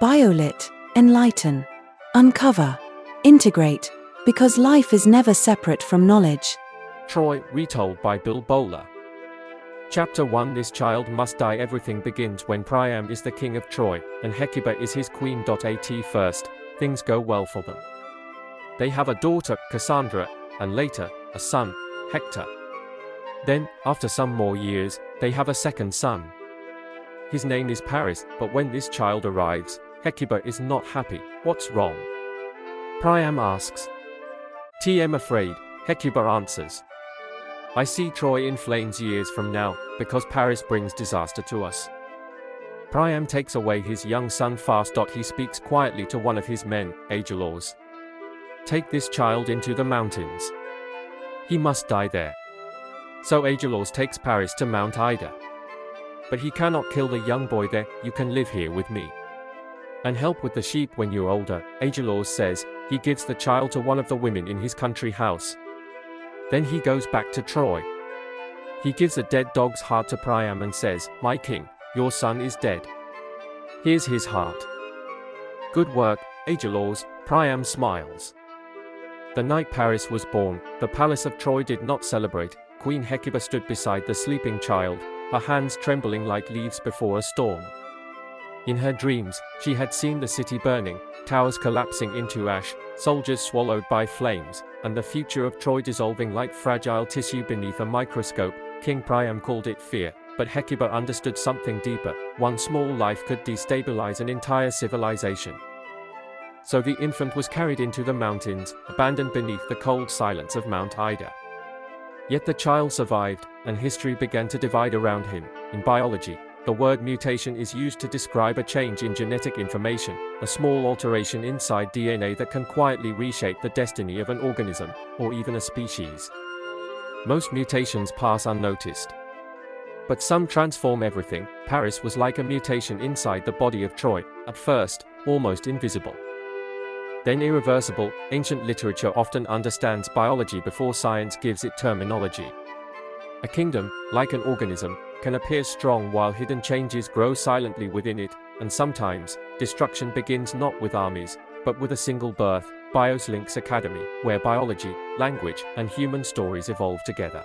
Biolit, enlighten, uncover, integrate, because life is never separate from knowledge. Troy, retold by Bill Bowler. Chapter 1. This child must die. Everything begins when Priam is the king of Troy, and Hecuba is his queen. At first, things go well for them. They have a daughter, Cassandra, and later, a son, Hector. Then, after some more years, they have a second son. His name is Paris, but when this child arrives, Hecuba is not happy. What's wrong? Priam asks. "I'm afraid," Hecuba answers. "I see Troy in flames years from now, because Paris brings disaster to us." Priam takes away his young son fast. He speaks quietly to one of his men, Agelaus. "Take this child into the mountains. He must die there." So Agelaus takes Paris to Mount Ida. "But he cannot kill the young boy there. You can live here with me and help with the sheep when you're older," Agelaus says. He gives the child to one of the women in his country house. Then he goes back to Troy. He gives a dead dog's heart to Priam and says, "My king, your son is dead. Here's his heart." "Good work, Agelaus," Priam smiles. The night Paris was born, the palace of Troy did not celebrate. Queen Hecuba stood beside the sleeping child, her hands trembling like leaves before a storm. In her dreams, she had seen the city burning, towers collapsing into ash, soldiers swallowed by flames, and the future of Troy dissolving like fragile tissue beneath a microscope. King Priam called it fear, but Hecuba understood something deeper. One small life could destabilize an entire civilization. So the infant was carried into the mountains, abandoned beneath the cold silence of Mount Ida. Yet the child survived, and history began to divide around him. In biology, the word mutation is used to describe a change in genetic information, a small alteration inside DNA that can quietly reshape the destiny of an organism, or even a species. Most mutations pass unnoticed. But some transform everything. Paris was like a mutation inside the body of Troy, at first, almost invisible. Then irreversible. Ancient literature often understands biology before science gives it terminology. A kingdom, like an organism, can appear strong while hidden changes grow silently within it, and sometimes, destruction begins not with armies, but with a single birth. BioSlink's Academy, where biology, language, and human stories evolve together.